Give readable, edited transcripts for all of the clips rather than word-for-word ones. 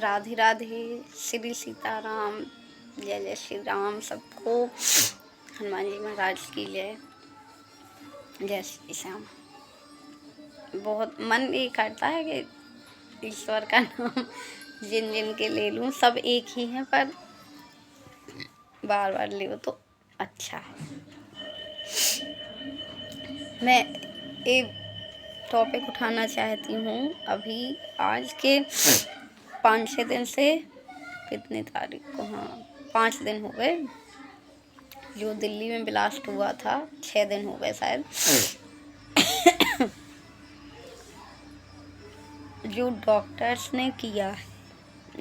राधे राधे, श्री सीताराम, जय जय श्री राम। सबको हनुमान जी महाराज की जय, जय श्री श्याम। बहुत मन ये करता है कि ईश्वर का नाम जिन जिन के ले लूँ, सब एक ही हैं, पर बार बार ले तो अच्छा है। मैं एक टॉपिक उठाना चाहती हूँ। अभी आज के 5-6 दिन से, कितनी तारीख को, हाँ 5 दिन हो गए जो दिल्ली में ब्लास्ट हुआ था, 6 दिन हो गए शायद। जो डॉक्टर्स ने किया है,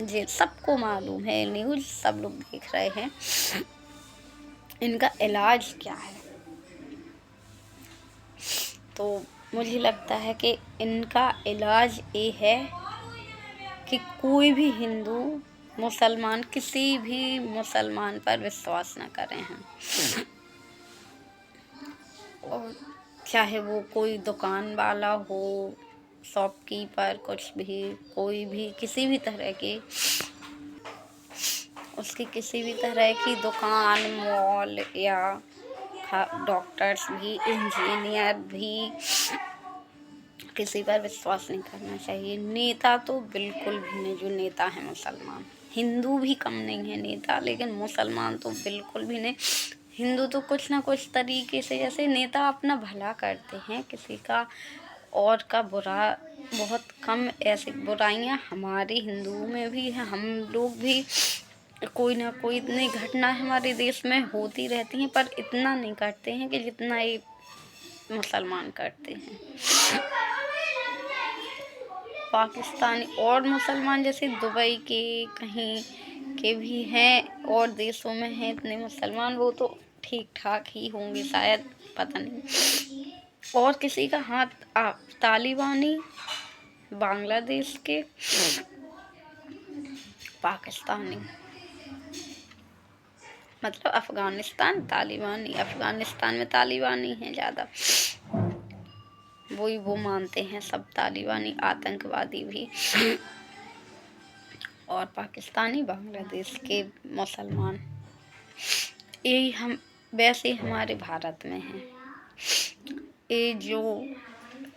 ये सबको मालूम है, न्यूज़ सब लोग देख रहे हैं, इनका इलाज क्या है। तो मुझे लगता है कि इनका इलाज ये है कि कोई भी हिंदू मुसलमान, किसी भी मुसलमान पर विश्वास न करें हम। और चाहे वो कोई दुकान वाला हो, शॉपकीपर, कुछ भी, कोई भी किसी भी तरह की, उसकी किसी भी तरह की दुकान, मॉल, या डॉक्टर्स भी, इंजीनियर भी, किसी पर विश्वास नहीं करना चाहिए। नेता तो बिल्कुल भी नहीं, जो नेता है मुसलमान। हिंदू भी कम नहीं है नेता, लेकिन मुसलमान तो बिल्कुल भी नहीं। हिंदू तो कुछ ना कुछ तरीके से, जैसे नेता अपना भला करते हैं, किसी का और का बुरा बहुत कम। ऐसी बुराइयां हमारे हिंदुओं में भी हैं, हम लोग भी कोई ना कोई इतनी घटना हमारे देश में होती रहती हैं, पर इतना नहीं करते हैं कि जितना ये मुसलमान करते हैं। पाकिस्तानी और मुसलमान जैसे दुबई के कहीं के भी हैं और देशों में हैं इतने मुसलमान, वो तो ठीक ठाक ही होंगे शायद, पता नहीं। और किसी का हाथ तालिबानी, बांग्लादेश के, पाकिस्तानी, मतलब अफ़गानिस्तान तालिबानी, अफ़गानिस्तान में तालिबानी हैं ज़्यादा, वो मानते हैं सब तालिबानी आतंकवादी भी। और पाकिस्तानी, बांग्लादेश के मुसलमान, यही हम वैसे हमारे भारत में हैं। ये जो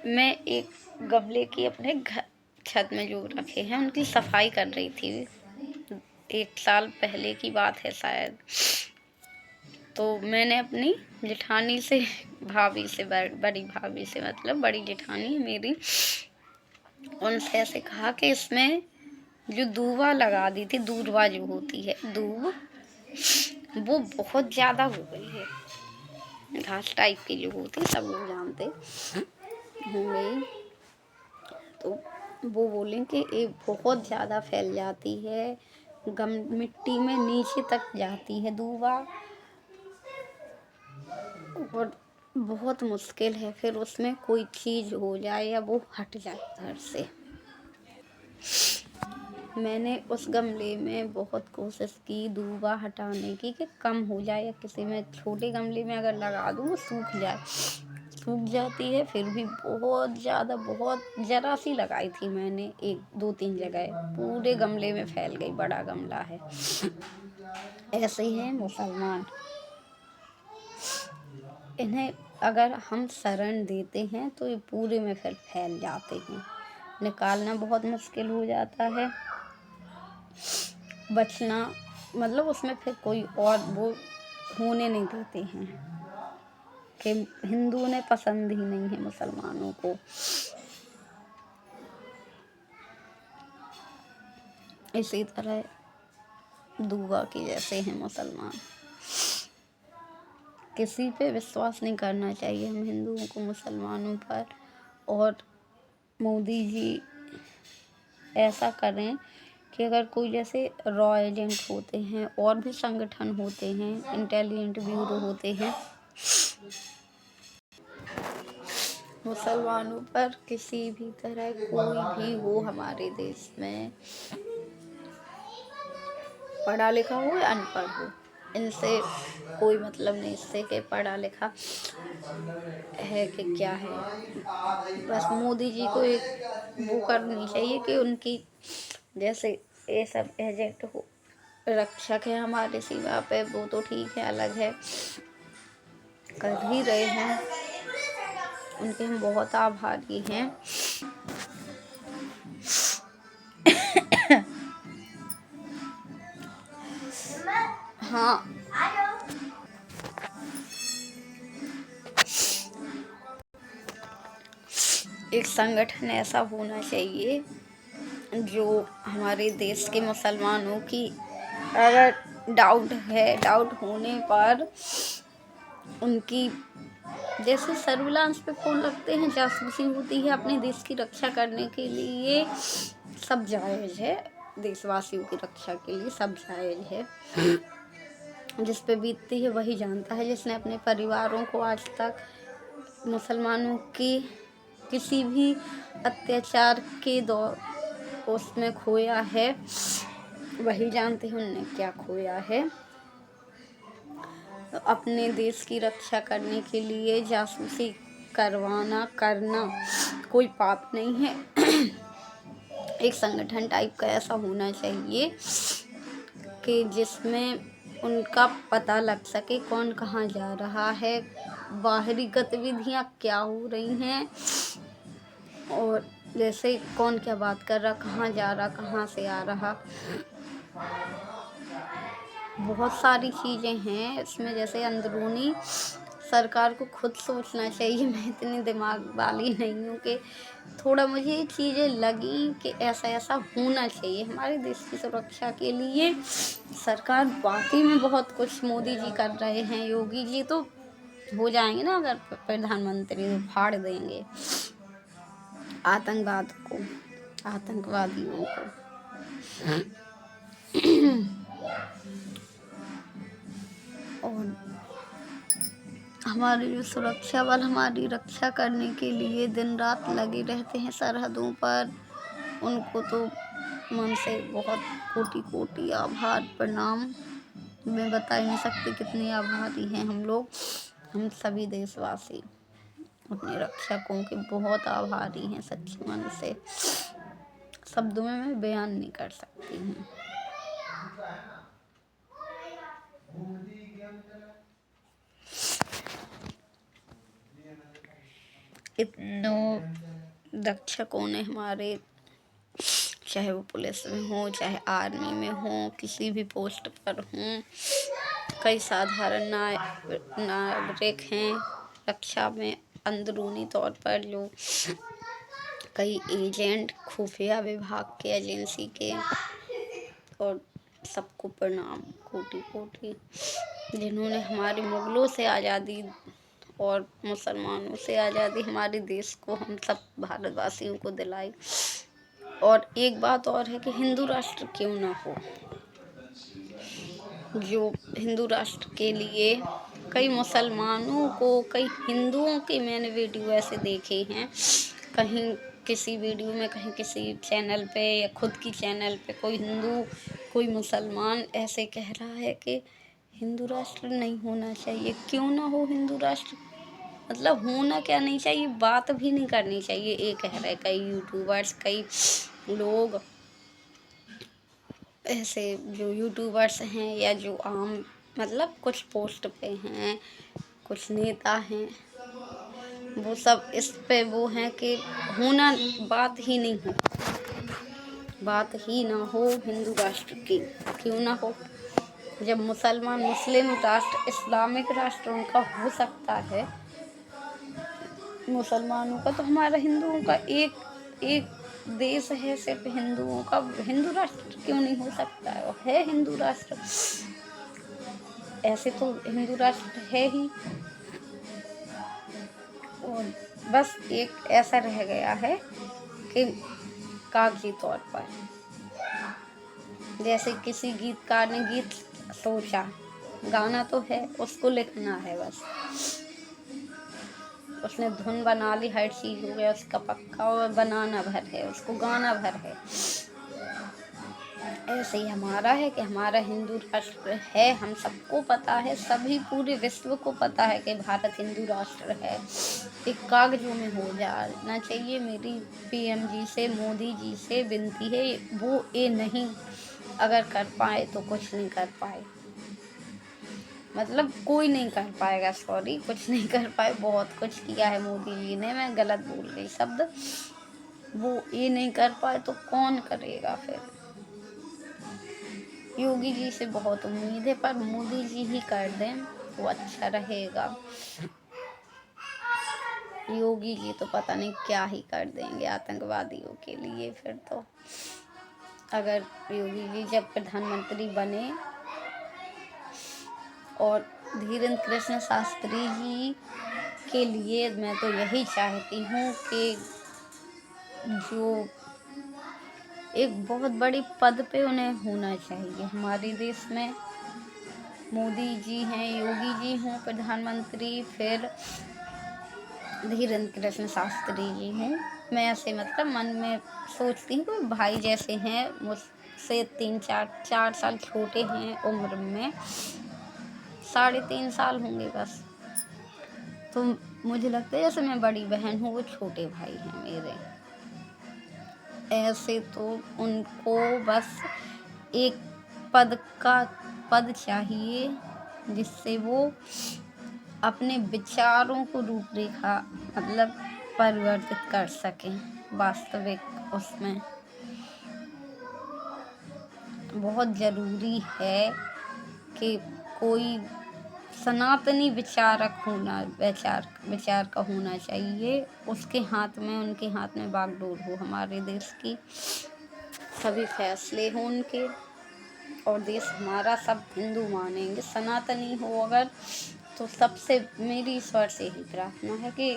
मैं एक गमले की अपने घर छत में जो रखे हैं, उनकी सफाई कर रही थी, 1 साल पहले की बात है शायद। तो मैंने अपनी जेठानी से, भाभी से, बड़ी भाभी से, मतलब बड़ी जेठानी मेरी, उनसे ऐसे कहा कि इसमें जो दूबा लगा दी थी, दूरवा जो होती है दूब, वो बहुत ज़्यादा हो गई है। घास टाइप की जो होती है, सब लोग जानते होंगे। तो वो बोलें कि ये बहुत ज़्यादा फैल जाती है, मिट्टी में नीचे तक जाती है दूबा, और बहुत मुश्किल है फिर उसमें कोई चीज़ हो जाए या वो हट जाए घर से। मैंने उस गमले में बहुत कोशिश की दूबा हटाने की कि कम हो जाए, या किसी में छोटे गमले में अगर लगा दूँ वो सूख जाए, सूख जाती है। फिर भी बहुत ज़्यादा, बहुत ज़रा सी लगाई थी मैंने, 1-2-3 जगह, पूरे गमले में फैल गई, बड़ा गमला है। ऐसे ही हैं मुसलमान, इन्हें अगर हम शरण देते हैं तो ये पूरे में फिर फैल जाते हैं, निकालना बहुत मुश्किल हो जाता है, बचना, मतलब उसमें फिर कोई और वो होने नहीं देते हैं, कि हिंदू ने पसंद ही नहीं है मुसलमानों को। इसी तरह दूबा की जैसे हैं मुसलमान। किसी पे विश्वास नहीं करना चाहिए हम हिंदुओं को मुसलमानों पर। और मोदी जी ऐसा करें कि अगर कोई जैसे रॉ एजेंट होते हैं, और भी संगठन होते हैं, इंटेलिजेंट ब्यूरो होते हैं, मुसलमानों पर किसी भी तरह कोई भी हो हमारे देश में, पढ़ा लिखा हो या अनपढ़ हो, इनसे कोई मतलब नहीं, इससे कि पढ़ा लिखा है कि क्या है। बस मोदी जी को एक वो करनी चाहिए कि उनकी जैसे ये सब एजेंट हो रक्षक है हमारे सीमा पे, वो तो ठीक है, अलग है, कर ही रहे हैं, उनके हम बहुत आभारी हैं। हाँ, एक संगठन ऐसा होना चाहिए जो हमारे देश के मुसलमानों की अगर डाउट है, डाउट होने पर उनकी जैसे सर्विलांस पे फ़ोन रखते हैं, जासूसी होती है अपने देश की रक्षा करने के लिए, सब जायज़ है, देशवासियों की रक्षा के लिए सब जायज़ है। जिस पे बीतती है वही जानता है, जिसने अपने परिवारों को आज तक मुसलमानों की किसी भी अत्याचार के दौर उसमें खोया है, वही जानते हैं उनने क्या खोया है। तो अपने देश की रक्षा करने के लिए जासूसी करना कोई पाप नहीं है। एक संगठन टाइप का ऐसा होना चाहिए कि जिसमें उनका पता लग सके कौन कहाँ जा रहा है, बाहरी गतिविधियाँ क्या हो रही हैं, और जैसे कौन क्या बात कर रहा, कहाँ जा रहा, कहाँ से आ रहा। बहुत सारी चीज़ें हैं इसमें, जैसे अंदरूनी सरकार को खुद सोचना चाहिए। मैं इतनी दिमाग वाली नहीं हूँ कि थोड़ा मुझे ये चीज़ें लगी कि ऐसा ऐसा होना चाहिए हमारे देश की सुरक्षा के लिए। सरकार वाकई में बहुत कुछ मोदी जी कर रहे हैं, योगी जी तो हो जाएंगे ना अगर प्रधानमंत्री, तो फाड़ देंगे आतंकवाद को, आतंकवादियों को। और हमारे जो सुरक्षा बल हमारी रक्षा करने के लिए दिन रात लगे रहते हैं सरहदों पर, उनको तो मन से बहुत कोटि कोटि आभार प्रणाम। मैं बता ही नहीं सकती कितने आभारी हैं हम लोग, हम सभी देशवासी अपने रक्षकों के बहुत आभारी हैं सच्चे मन से, शब्दों में मैं बयान नहीं कर सकती हूँ। इतनों रक्षकों ने हमारे, चाहे वो पुलिस में हो, चाहे आर्मी में हो, किसी भी पोस्ट पर हों, कई साधारण नागरिक हैं रक्षा में, अंदरूनी तौर पर जो कई एजेंट, खुफिया विभाग के, एजेंसी के, और सबको प्रणाम कोटि कोटि, जिन्होंने हमारी मुगलों से आज़ादी और मुसलमानों से आज़ादी हमारे देश को, हम सब भारतवासियों को दिलाई। और एक बात और है कि हिंदू राष्ट्र क्यों ना हो, जो हिंदू राष्ट्र के लिए कई मुसलमानों को, कई हिंदुओं के मैंने वीडियो ऐसे देखे हैं, कहीं किसी वीडियो में, कहीं किसी चैनल पे या खुद की चैनल पे कोई हिंदू, कोई मुसलमान ऐसे कह रहा है कि हिंदू राष्ट्र नहीं होना चाहिए। क्यों ना हो हिंदू राष्ट्र, मतलब होना क्या नहीं चाहिए, बात भी नहीं करनी चाहिए, ये कह रहे कई यूट्यूबर्स, कई लोग ऐसे जो यूट्यूबर्स हैं या जो आम मतलब कुछ पोस्ट पे हैं, कुछ नेता हैं, वो सब इस पे वो हैं कि होना, बात ही नहीं हो, बात ही ना हो हिंदू राष्ट्र की। क्यों ना हो, जब मुसलमान, मुस्लिम राष्ट्र, इस्लामिक राष्ट्र उनका हो सकता है मुसलमानों का, तो हमारा हिंदुओं का एक देश है सिर्फ हिंदुओं का, हिंदू राष्ट्र क्यों नहीं हो सकता है हिंदू राष्ट्र। ऐसे तो हिंदू राष्ट्र है ही, और बस एक ऐसा रह गया है कि कागजी तौर पर, जैसे किसी गीतकार ने गीत सोचा, गाना तो है, उसको लिखना है बस, उसने धुन बना ली, हर चीज़ हो गया उसका पक्का, और बनाना भर है, उसको गाना भर है। ऐसे ही हमारा है कि हमारा हिंदू राष्ट्र है। हम सबको पता है, सभी पूरे विश्व को पता है कि भारत हिंदू राष्ट्र है। एक कागजों में हो जाना चाहिए। मेरी पीएम जी से, मोदी जी से विनती है, वो ये नहीं अगर कर पाए तो कुछ नहीं कर पाए, मतलब कोई नहीं कर पाएगा, सॉरी, कुछ नहीं कर पाए, बहुत कुछ किया है मोदी जी ने, मैं गलत बोल गई शब्द। वो ये नहीं कर पाए तो कौन करेगा फिर। योगी जी से बहुत उम्मीद है, पर मोदी जी ही कर दें वो अच्छा रहेगा। योगी जी तो पता नहीं क्या ही कर देंगे आतंकवादियों के लिए। फिर तो अगर योगी जी जब प्रधानमंत्री बने, और धीरेन्द्र कृष्ण शास्त्री जी के लिए मैं तो यही चाहती हूँ कि जो एक बहुत बड़ी पद पे उन्हें होना चाहिए हमारे देश में। मोदी जी हैं, योगी जी हों प्रधानमंत्री, फिर धीरेन्द्र कृष्ण शास्त्री जी हों। मैं ऐसे मतलब मन में सोचती हूँ कि भाई जैसे हैं, मुझसे 4 साल छोटे हैं उम्र में, 3.5 साल होंगे बस। तो मुझे लगता है जैसे मैं बड़ी बहन हूँ, वो छोटे भाई हैं मेरे। ऐसे तो उनको बस एक पद चाहिए जिससे वो अपने विचारों को रूपरेखा मतलब परिवर्तित कर सकें वास्तविक उसमें। बहुत ज़रूरी है कि कोई सनातनी विचार का होना चाहिए। उसके हाथ में, उनके हाथ में बागडोर हो हमारे देश की, सभी फैसले हों उनके, और देश हमारा सब हिंदू मानेंगे। सनातनी हो अगर तो सबसे मेरी ईश्वर से ही प्रार्थना है कि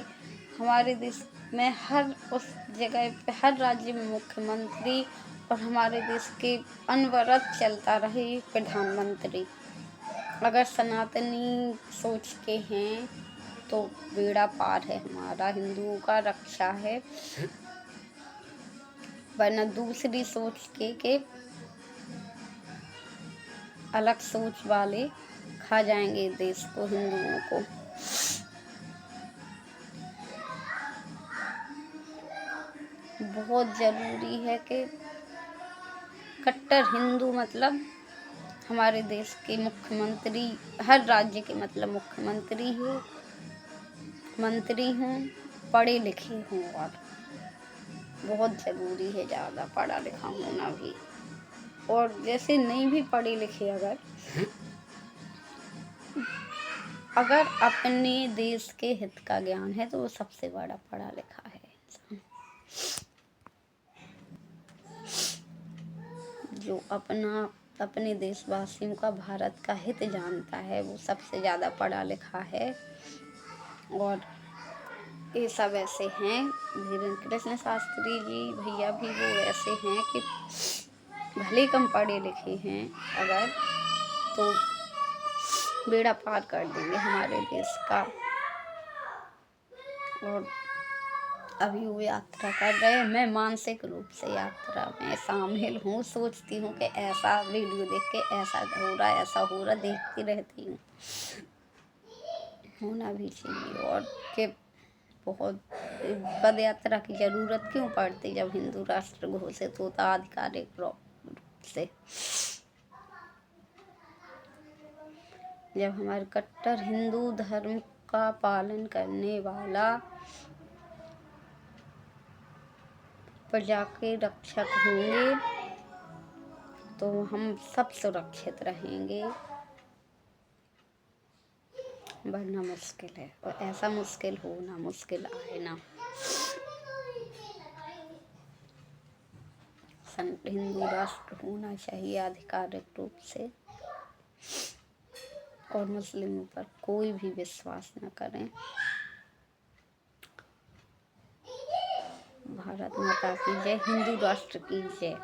हमारे देश में हर उस जगह पे, हर राज्य में मुख्यमंत्री, और हमारे देश के अनवरत चलता रहे प्रधानमंत्री अगर सनातनी सोच के हैं तो बेड़ा पार है हमारा, हिंदुओं का रक्षा है। वरना दूसरी सोच के अलग सोच वाले खा जाएंगे देश को, हिंदुओं को। बहुत ज़रूरी है कि कट्टर हिंदू मतलब हमारे देश के मुख्यमंत्री, हर राज्य के मतलब मुख्यमंत्री हो, मंत्री हों, पढ़े लिखे हों, और बहुत ज़रूरी है ज़्यादा पढ़ा लिखा होना भी। और जैसे नहीं भी पढ़े लिखे अगर अपने देश के हित का ज्ञान है तो वो सबसे बड़ा पढ़ा लिखा है इंसान। जो अपने देशवासियों का, भारत का हित जानता है, वो सबसे ज़्यादा पढ़ा लिखा है। और ये सब ऐसे हैं, धीरेन्द्र कृष्ण शास्त्री जी भैया भी वो ऐसे हैं कि भले कम पढ़े लिखे हैं अगर, तो बेड़ा पार कर देंगे हमारे देश का। और अभी वो यात्रा कर रहे हैं, मैं मानसिक रूप से यात्रा में शामिल हूँ। सोचती हूँ कि ऐसा वीडियो देख के ऐसा हो रहा, ऐसा हो रहा, देखती रहती हूँ। होना भी चाहिए। और कि बहुत पद यात्रा की ज़रूरत क्यों पड़ती जब हिंदू राष्ट्र घोषित होता आधिकारिक रूप से। जब हमारे कट्टर हिंदू धर्म का पालन करने वाला प्रजा के रक्षक होंगे तो हम सब सुरक्षित रहेंगे, वरना मुश्किल है। और ऐसा मुश्किल होना, मुश्किल आए ना। हिंदू राष्ट्र होना चाहिए आधिकारिक रूप से, और मुस्लिमों पर कोई भी विश्वास न करें। भारत माता की जय, हिंदू राष्ट्र की जय।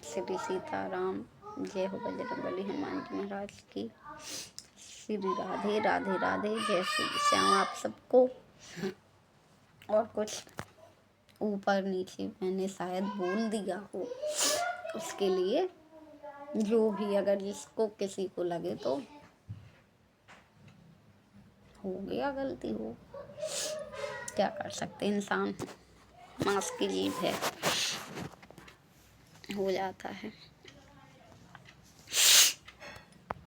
श्री सीताराम, जय हो बजरंगबली हनुमान जी महाराज की। श्री राधे राधे राधे, जय श्री श्याम आप सबको। और कुछ ऊपर नीचे मैंने शायद बोल दिया हो, उसके लिए जो भी अगर जिसको किसी को लगे तो हो गया, गलती हो, क्या कर सकते, इंसान मांस की जीभ है, हो जाता है।